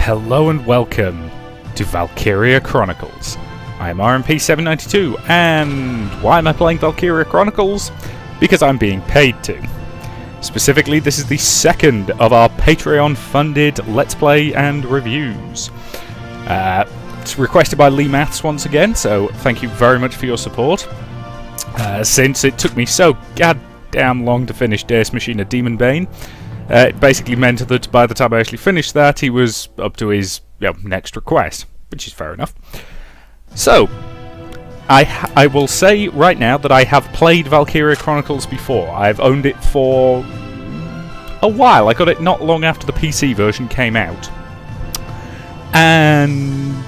Hello and welcome to Valkyria Chronicles. I am RMP792, and why am I playing Valkyria Chronicles? Because I'm being paid to. Specifically, this is the second of our Patreon-funded Let's Play and reviews. It's requested by Lee Maths once again, so thank you very much for your support. Since it took me so goddamn long to finish Deus Machina Demon Bane, it basically meant that by the time I actually finished that, he was up to his next request, which is fair enough. So, I will say right now that I have played Valkyria Chronicles before. I've owned it for a while. I got it not long after the PC version came out. And,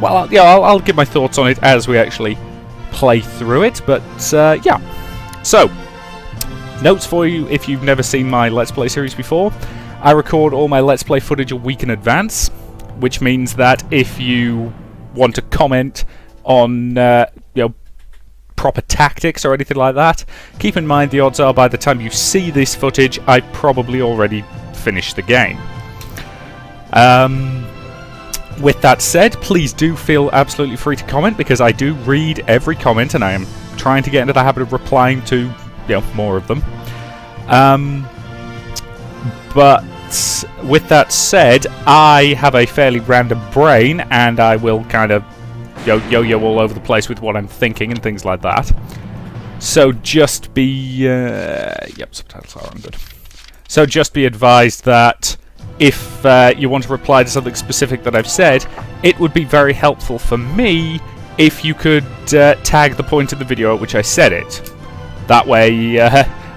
well, I'll give my thoughts on it as we actually play through it, but, yeah. So, notes for you if you've never seen my Let's Play series before. I record all my Let's Play footage a week in advance, which means that if you want to comment on proper tactics or anything like that, keep in mind the odds are by the time you see this footage, I probably already finished the game. With that said, please do feel absolutely free to comment, because I do read every comment and I am trying to get into the habit of replying to more of them. But with that said, I have a fairly random brain, and I will kind of yo-yo all over the place with what I'm thinking and things like that. So just be subtitles are on good. So just be advised that if you want to reply to something specific that I've said, it would be very helpful for me if you could tag the point in the video at which I said it. That way,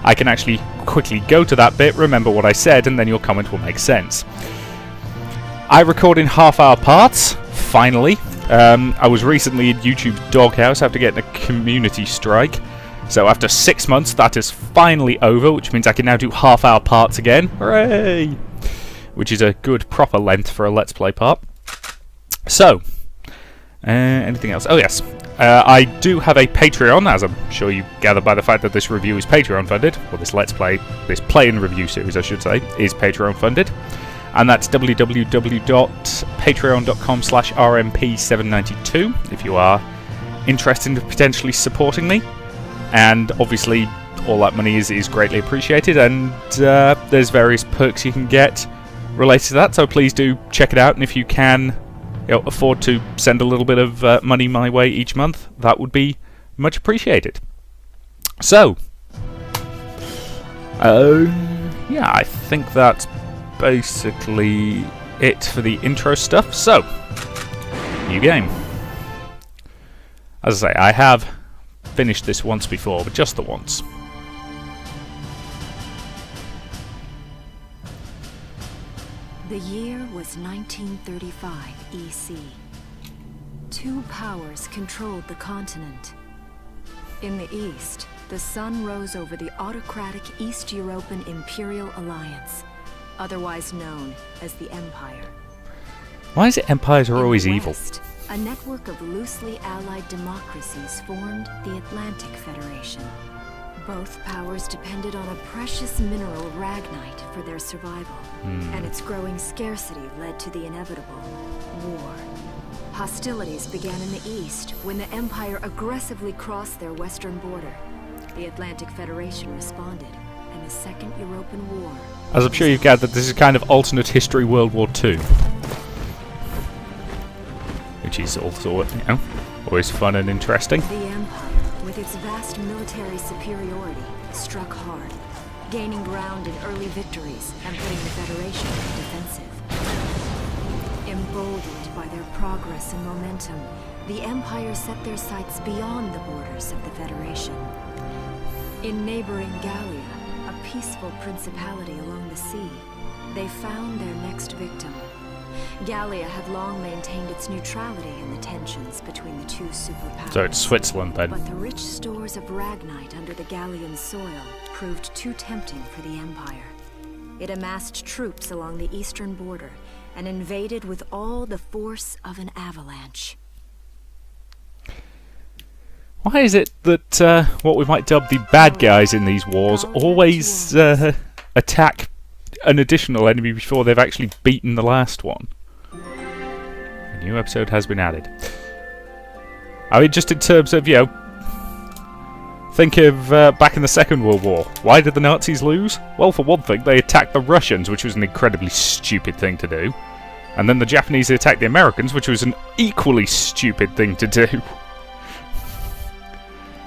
I can actually quickly go to that bit, remember what I said, and then your comment will make sense. I record in half-hour parts, finally. I was recently in YouTube's doghouse after getting a community strike. So after 6 months, that is finally over, which means I can now do half-hour parts again. Hooray! Which is a good, proper length for a Let's Play part. So, anything else? Oh, yes. I do have a Patreon, as I'm sure you gather by the fact that this review is Patreon funded. Well, this play and review series, I should say, is Patreon funded. And that's www.patreon.com/rmp792 if you are interested in potentially supporting me. And obviously, all that money is greatly appreciated, and there's various perks you can get related to that, so please do check it out, and if you can afford to send a little bit of money my way each month, that would be much appreciated. So, yeah, I think that's basically it for the intro stuff. So, new game. As I say, I have finished this once before, but just the once. The year was 1935 EC. Two powers controlled the continent. In the east, the sun rose over the autocratic East European Imperial Alliance, otherwise known as the Empire. Why is it empires are always evil? West, a network of loosely allied democracies formed the Atlantic Federation. Both powers depended on a precious mineral, ragnite, for their survival, and its growing scarcity led to the inevitable war. Hostilities began in the east when the Empire aggressively crossed their western border. The Atlantic Federation responded, and the Second European War... As I'm sure you've gathered, this is kind of alternate history World War II. Which is also, always fun and interesting. The Empire, with its vast military superiority, struck hard, gaining ground in early victories and putting the Federation on the defensive. Emboldened by their progress and momentum, the Empire set their sights beyond the borders of the Federation. In neighboring Gallia, a peaceful principality along the sea, they found their next victim. Gallia had long maintained its neutrality in the tensions between the two superpowers. So it's Switzerland, then. But the rich stores of ragnite under the Gallian soil proved too tempting for the Empire. It amassed troops along the eastern border and invaded with all the force of an avalanche. Why is it that what we might dub the bad guys in these wars always attack an additional enemy before they've actually beaten the last one. A new episode has been added. I mean, just in terms of, you know, think of back in the Second World War. Why did the Nazis lose? Well, for one thing, they attacked the Russians, which was an incredibly stupid thing to do. And then the Japanese attacked the Americans, which was an equally stupid thing to do.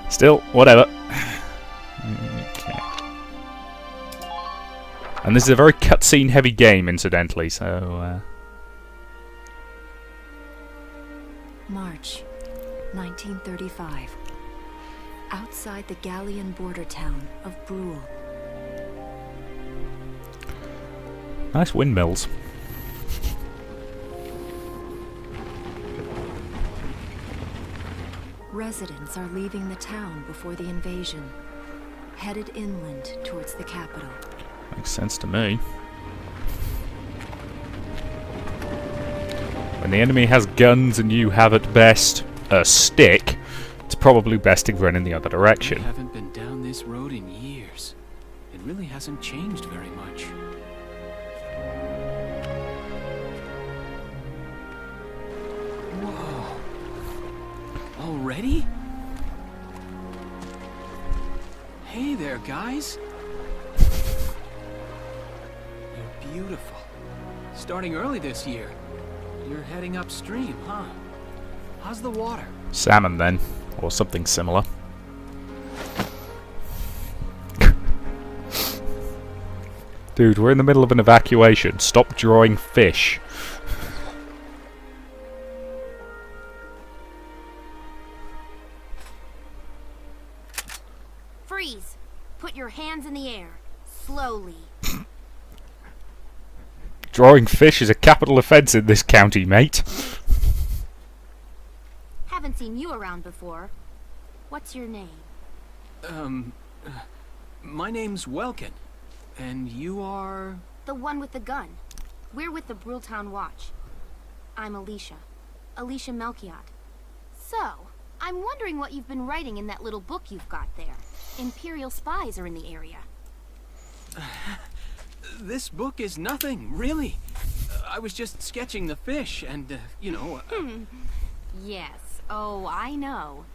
Still, whatever. Okay. And this is a very cutscene heavy game, incidentally, so... March 1935. Outside the Gallian border town of Brule. Nice windmills. Residents are leaving the town before the invasion, headed inland towards the capital. Makes sense to me. When the enemy has guns and you have at best a stick, it's probably best to run in the other direction. I haven't been down this road in years. It really hasn't changed very much. Whoa. Already? Hey there, guys. You're beautiful. Starting early this year. You're heading upstream, huh? How's the water? Salmon, then. Or something similar. Dude, we're in the middle of an evacuation. Stop drawing fish. Freeze! Put your hands in the air. Slowly. Drawing fish is a capital offence in this county, mate. Haven't seen you around before. What's your name? My name's Welkin. And you are... The one with the gun. We're with the Bruletown Watch. I'm Alicia. Alicia Melchiot. So, I'm wondering what you've been writing in that little book you've got there. Imperial spies are in the area. This book is nothing, really. I was just sketching the fish and, you know... Yes. Oh, I know.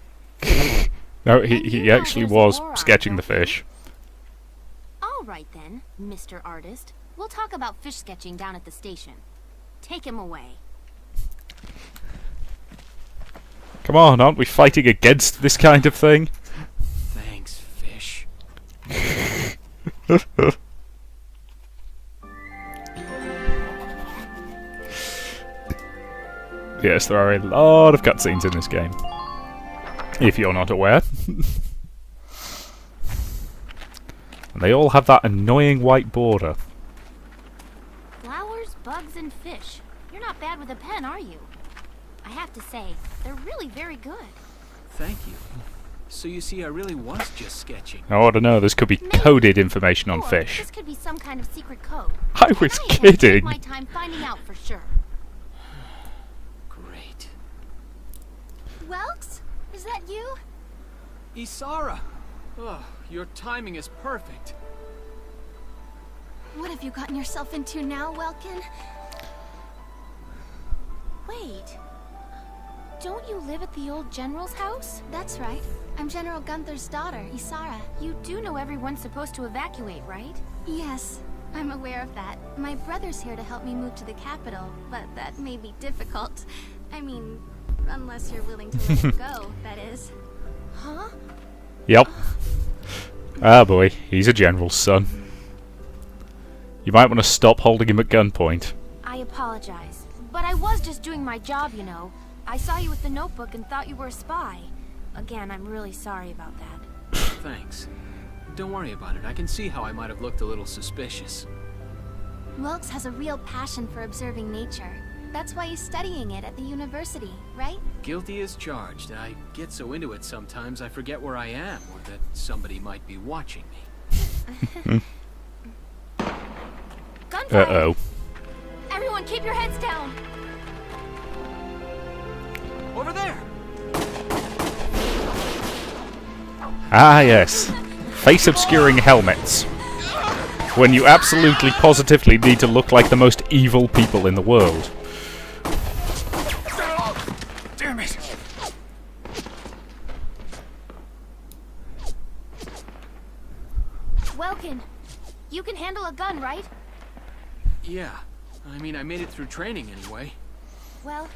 No, he actually was sketching the fish. All right then, Mr. Artist. We'll talk about fish sketching down at the station. Take him away. Come on, aren't we fighting against this kind of thing? Thanks, fish. Yes, there are a lot of cutscenes in this game. If you're not aware. And they all have that annoying white border. Flowers, bugs, and fish. You're not bad with a pen, are you? I have to say, they're really very good. Thank you. So you see, I really was just sketching. Oh, I don't know, this could be coded information on Or fish. This could be some kind of secret code. I was I intend to take kidding. my time finding out for sure. Great. Welks? Is that you? Isara! Oh, your timing is perfect. What have you gotten yourself into now, Welkin? Wait. Don't you live at the old general's house? That's right. I'm General Gunther's daughter, Isara. You do know everyone's supposed to evacuate, right? Yes, I'm aware of that. My brother's here to help me move to the capital, but that may be difficult. I mean, unless you're willing to let him go, that is. Huh? Yep. Ah boy, he's a general's son. You might want to stop holding him at gunpoint. I apologize, but I was just doing my job, you know. I saw you with the notebook and thought you were a spy. Again, I'm really sorry about that. Thanks. Don't worry about it. I can see how I might have looked a little suspicious. Welks has a real passion for observing nature. That's why he's studying it at the university, right? Guilty as charged. I get so into it sometimes I forget where I am, or that somebody might be watching me. Gunfire! Uh-oh. Everyone keep your heads down! Over there! Ah yes. Face-obscuring helmets. when you absolutely positively need to look like the most evil people in the world. Damn it! Welkin, you can handle a gun, right? Yeah. I mean, I made it through training anyway. Well,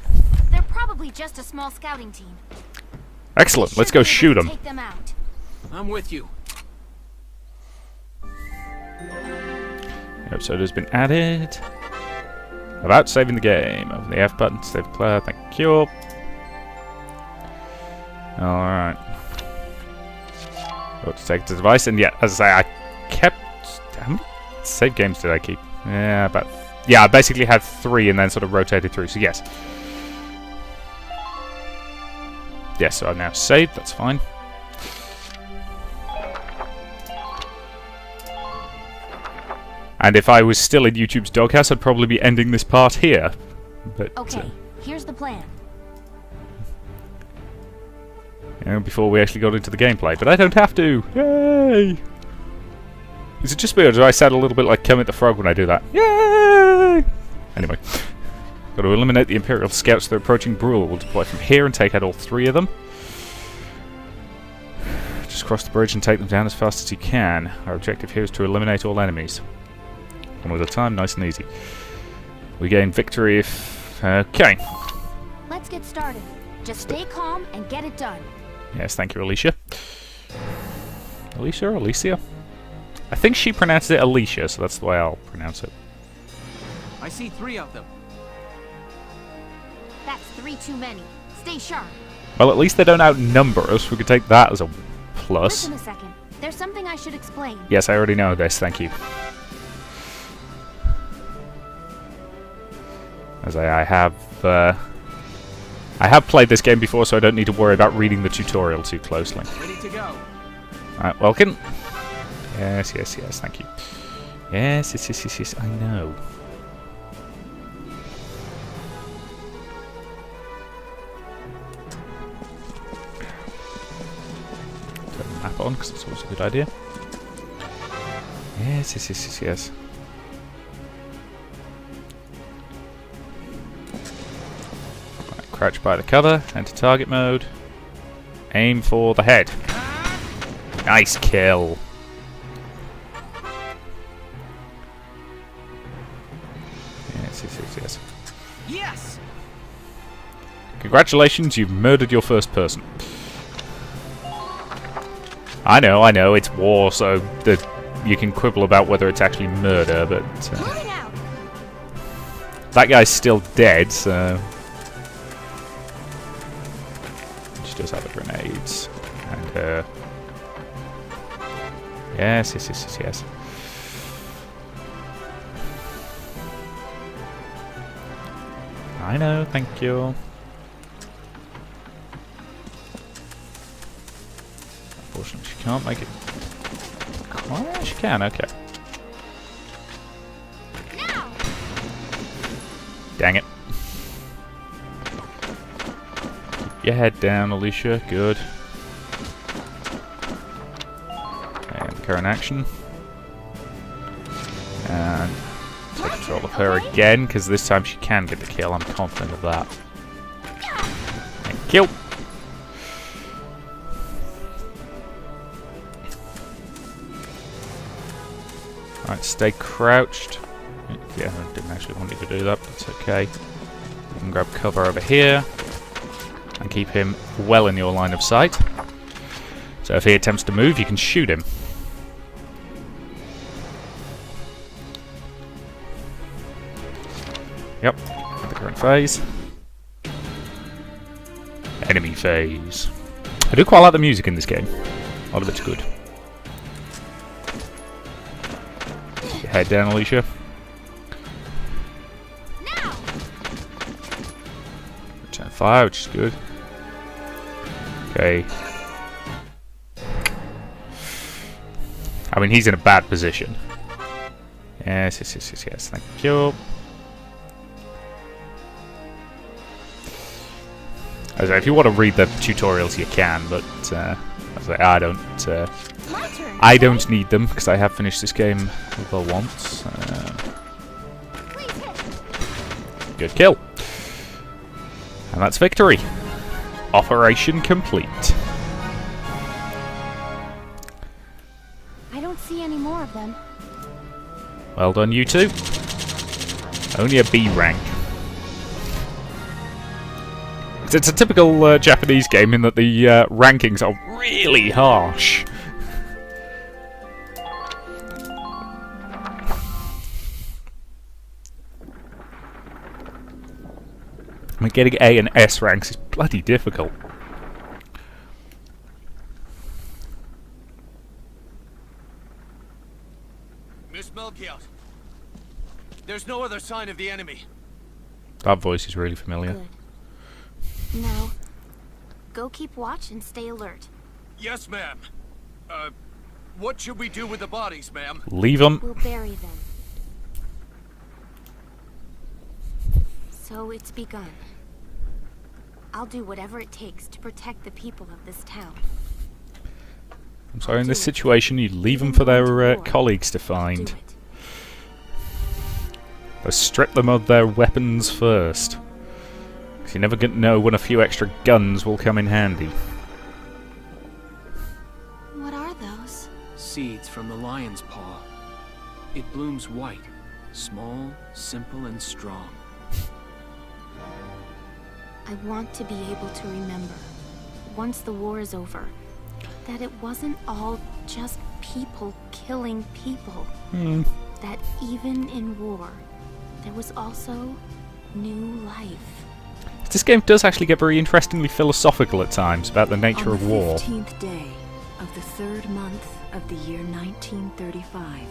they're probably just a small scouting team. Excellent, let's go shoot them. Take them out. I'm with you. The episode has been added. About saving the game. Open the F button to save the player. Thank you. Alright. Got to take the device, and yeah, as I say, I kept... How many save games did I keep? Yeah, about... Yeah, I basically had 3 and then sort of rotated through, so yes. Yes, so I've now saved, that's fine. And if I was still in YouTube's doghouse, I'd probably be ending this part here. But, Okay, here's the plan. you know, before we actually got into the gameplay. But I don't have to! Yay! Is it just me, or do I sound a little bit like Kermit the Frog when I do that? Yay! Anyway. Got to eliminate the Imperial Scouts. They're approaching Brule. We'll deploy from here and take out all 3 of them. Just cross the bridge and take them down as fast as you can. Our objective here is to eliminate all enemies. One at a time, nice and easy. We gain victory if... Okay. Let's get started. Just stay calm and get it done. Yes, thank you, Alicia. Alicia or Alicia? I think she pronounced it Alicia, so that's the way I'll pronounce it. I see 3 of them. That's 3 too many. Stay sharp. Well, at least they don't outnumber us. We could take that as a plus. Listen a second. There's something I should explain. Yes, I already know this, thank you. As I have played this game before, so I don't need to worry about reading the tutorial too closely. Ready to go. Alright, Welkin. Yes, yes, yes, thank you. Yes, yes, yes, yes, yes, I know. Turn the map on, because it's always a good idea. Yes, yes, yes, yes, yes. Right, crouch by the cover, enter target mode. Aim for the head. Nice kill. Yes, yes, yes, yes. Yes! Congratulations, you've murdered your first person. I know, it's war, so that you can quibble about whether it's actually murder, but that guy's still dead, so she does have the grenades. And yes, yes, yes, yes, yes. I know, thank you. Unfortunately, she can't make it. Oh, she can, okay. Now! Dang it. Keep your head down, Alicia. Good. And current action. And take control of her again, because this time she can get the kill. I'm confident of that. And kill. Alright, stay crouched. Yeah, I didn't actually want you to do that, but it's okay. You can grab cover over here and keep him well in your line of sight. So if he attempts to move, you can shoot him. Yep, the current phase. Enemy phase. I do quite like the music in this game. A lot of it's good. Keep your head down, Alicia. Now! Return fire, which is good. Okay. I mean, he's in a bad position. Yes, yes, yes, yes, yes. Thank you. As if you want to read the tutorials, you can, but as I don't my turn. I don't need them, because I have finished this game the once. Please hit. Good kill. And that's victory. Operation complete. I don't see any more of them. Well done, you two. Only a B rank. It's a typical Japanese game in that the rankings are really harsh. I mean, getting A and S ranks is bloody difficult. Miss Melchiot, there's no other sign of the enemy. That voice is really familiar. Good. Now, go keep watch and stay alert. Yes, ma'am. What should we do with the bodies, ma'am? Leave them. We'll bury them. So it's begun. I'll do whatever it takes to protect the people of this town. I'm sorry, in this situation, you leave them for their colleagues to find. Do it. But strip them of their weapons first. Because you never know when a few extra guns will come in handy. What are those? Seeds from the lion's paw. It blooms white, small, simple, and strong. I want to be able to remember, once the war is over, that it wasn't all just people killing people. That even in war, there was also new life. This game does actually get very interestingly philosophical at times about the nature of war. On the 15th day of the 3rd month of the year 1935,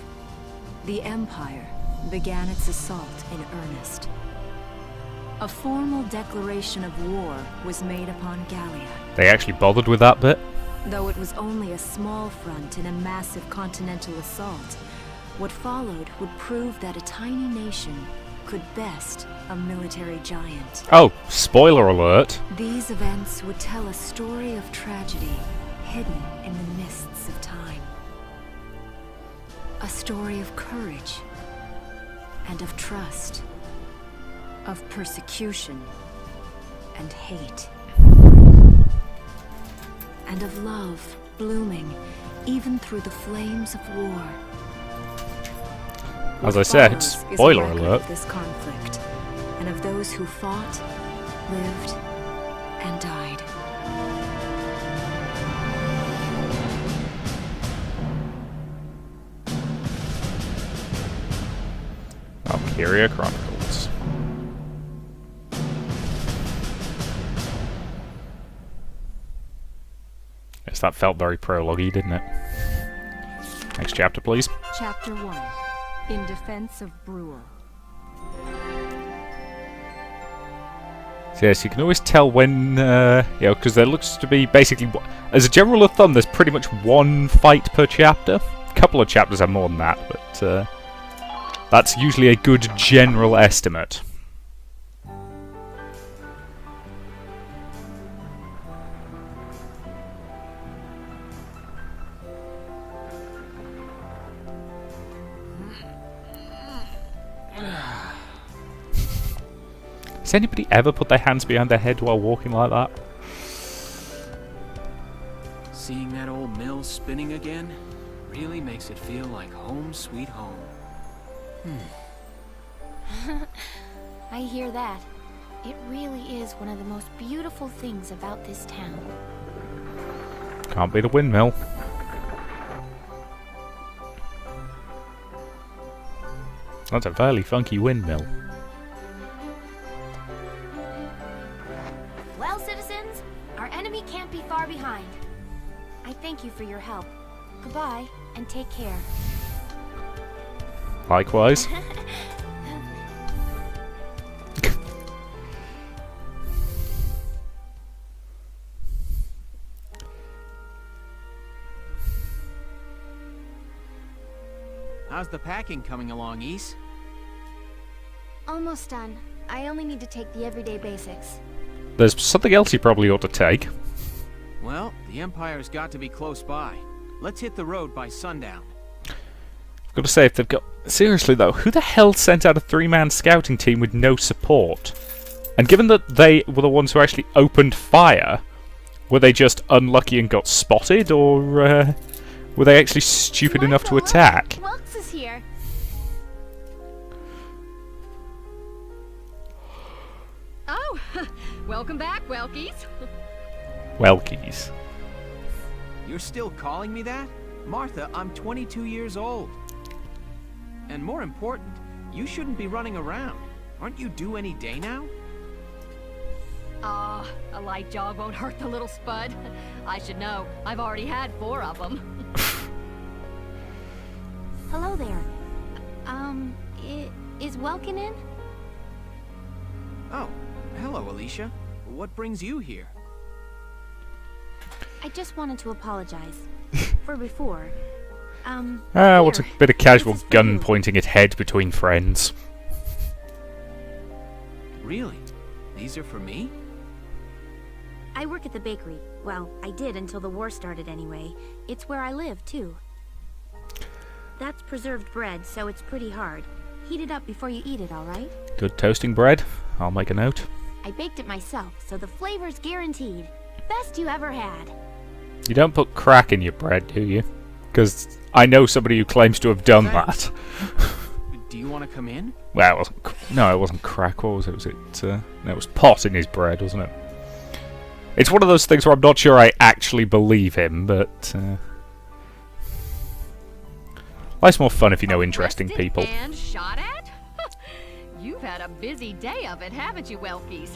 the Empire began its assault in earnest. A formal declaration of war was made upon Gallia. They actually bothered with that bit? Though it was only a small front in a massive continental assault, what followed would prove that a tiny nation could best a military giant. Oh, spoiler alert. These events would tell a story of tragedy hidden in the mists of time. A story of courage and of trust, of persecution and hate, and of love blooming even through the flames of war. As I What said, follows is a spoiler record alert. of this conflict, and of those who fought, lived, and died. Valkyria Chronicles. Yes, that felt very prologue-y, didn't it? Next chapter, please. Chapter 1. In Defense of Brule. So yes, you can always tell when, because there looks to be basically, as a general of thumb, there's pretty much one fight per chapter. A couple of chapters have more than that, but that's usually a good general estimate. Has anybody ever put their hands behind their head while walking like that? Seeing that old mill spinning again really makes it feel like home sweet home. I hear that. It really is one of the most beautiful things about this town. Can't be the windmill. That's a fairly funky windmill. Well, citizens, our enemy can't be far behind. I thank you for your help. Goodbye, and take care. Likewise. How's the packing coming along, Ys? Almost done. I only need to take the everyday basics. There's something else you probably ought to take. Well, the Empire's got to be close by. Let's hit the road by sundown. I've got to say, if they've got... Seriously, though, who the hell sent out a 3-man scouting team with no support? And given that they were the ones who actually opened fire, were they just unlucky and got spotted, or were they actually stupid enough to attack? Welks is here. Oh, welcome back, Welkies. Welkies. You're still calling me that? Martha, I'm 22 years old. And more important, you shouldn't be running around. Aren't you due any day now? Ah, a light jog won't hurt the little spud. I should know. I've already had 4 of them. Hello there. Is Welkin in? Oh, hello, Alicia. What brings you here? I just wanted to apologize. For before. What's a Here. bit of casual This is for gun you. pointing at head between friends? Really? These are for me? I work at the bakery. Well, I did until the war started anyway. It's where I live, too. That's preserved bread, so it's pretty hard. Heat it up before you eat it, alright? Good toasting bread. I'll make a note. I baked it myself, so the flavor's guaranteed. Best you ever had. You don't put crack in your bread, do you? Because I know somebody who claims to have done Thanks. that. Do you want to come in? Well, it wasn't. No, it wasn't crack. What was it? Was it? No, it was pot in his bread, wasn't it? It's one of those things where I'm not sure I actually believe him, but life's more fun if you know interesting Arrested people. And shot at? You've had a busy day of it, haven't you, Welkies?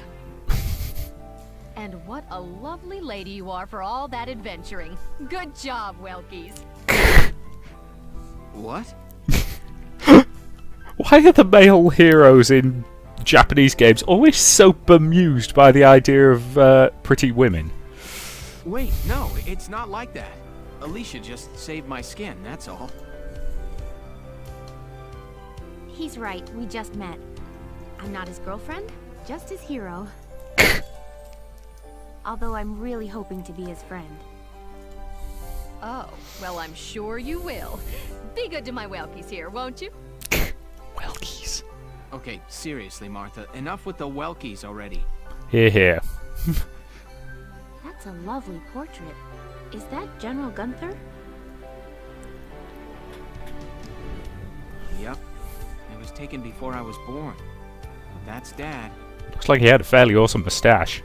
And what a lovely lady you are for all that adventuring. Good job, Welkies. What? Why are the male heroes in Japanese games always so bemused by the idea of pretty women? Wait, no, it's not like that. Alicia just saved my skin, that's all. He's right, we just met. I'm not his girlfriend, just his hero. Although I'm really hoping to be his friend. Oh, well, I'm sure you will. Be good to my Welkies here, won't you? Welkies. Okay, seriously, Martha, enough with the Welkies already. Here, here. That's a lovely portrait. Is that General Gunther? Yep. It was taken before I was born. But that's Dad. Looks like he had a fairly awesome moustache.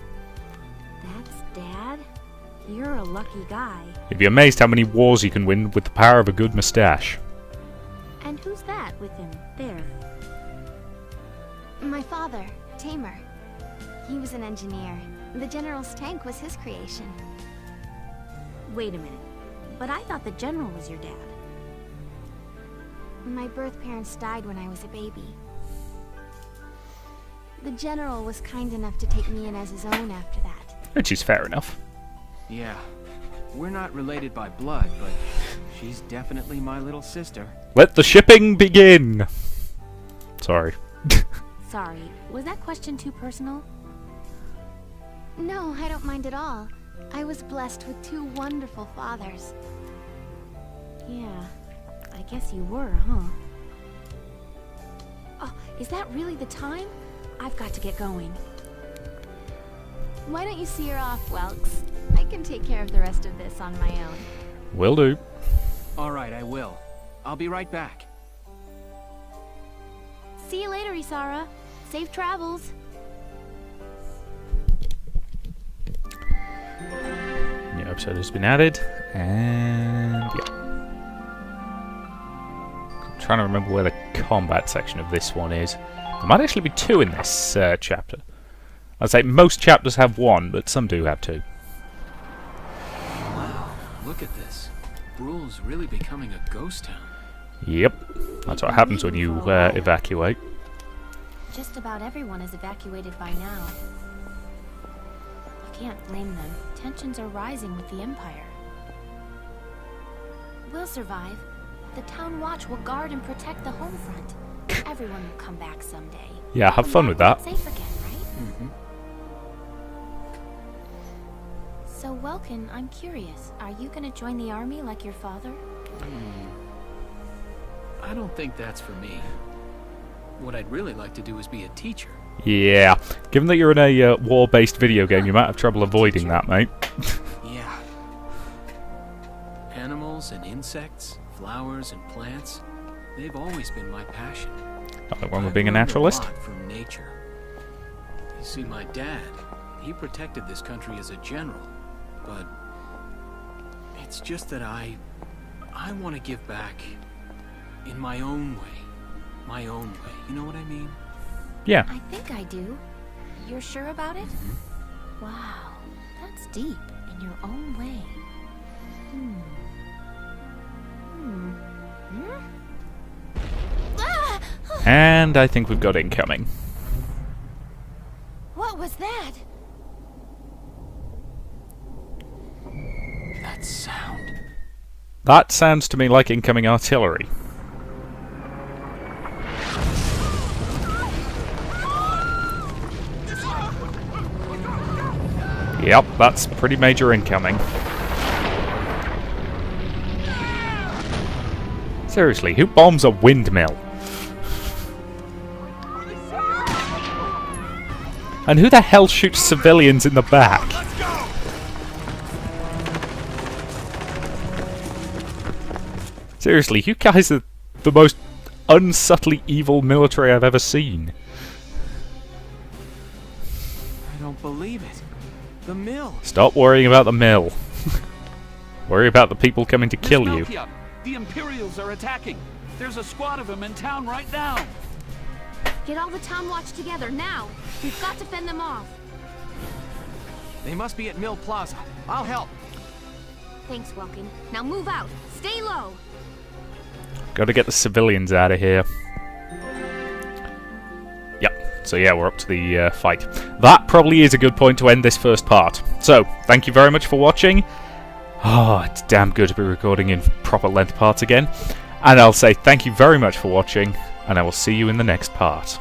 That's Dad? You're a lucky guy. You'd be amazed how many wars you can win with the power of a good moustache. And who's that with him? There. My father, Tamer. He was an engineer. The General's tank was his creation. Wait a minute. But I thought the General was your dad. My birth parents died when I was a baby. The General was kind enough to take me in as his own after that. Which is fair enough. Yeah. We're not related by blood, but she's definitely my little sister. Let the shipping begin! Sorry. Sorry, was that question too personal? No, I don't mind at all. I was blessed with 2 wonderful fathers. Yeah, I guess you were, huh? Oh, is that really the time? I've got to get going. Why don't you see her off, Welks? I can take care of the rest of this on my own. Will do. Alright, I will. I'll be right back. See you later, Isara. Safe travels. New episode has been added, and yeah. I'm trying to remember where the combat section of this one is. There might actually be 2 in this chapter. I'd say most chapters have 1, but some do have 2. Wow, look at this. Brule's really becoming a ghost town. Yep, that's what happens when you evacuate. Just about everyone is evacuated by now. You can't blame them. Tensions are rising with the Empire. We'll survive. The Town Watch will guard and protect the home front. Everyone will come back someday. Yeah, have fun with that. Safe again, right? So, Welkin, I'm curious. Are you gonna join the army like your father? I don't think that's for me. What I'd really like to do is be a teacher. Yeah. Given that you're in a war-based video game, you might have trouble avoiding that, mate. Yeah. Animals and insects, flowers and plants, they've always been my passion. Nothing wrong with I've being a learned naturalist. lot from nature. You see, my dad, he protected this country as a general, but it's just that I want to give back in my own way. My own way. You know what I mean? Yeah. I think I do. You're sure about it? Wow, that's deep in your own way. Ah! And I think we've got incoming. What was that? That sound. That sounds to me like incoming artillery. Yep, that's pretty major incoming. Seriously, who bombs a windmill? And who the hell shoots civilians in the back? Seriously, you guys are the most unsubtly evil military I've ever seen. I don't believe it. The mill. Stop worrying about the mill. Worry about the people coming to kill you. The Imperials are attacking. There's a squad of them in town right now. Get all the town watch together now. We've got to fend them off. They must be at Mill Plaza. I'll help. Thanks, Welkin. Now move out. Stay low. Gotta get the civilians out of here. Yep, so yeah, we're up to the fight. That probably is a good point to end this first part. So, thank you very much for watching. Oh, it's damn good to be recording in proper length parts again. And I'll say thank you very much for watching, and I will see you in the next part.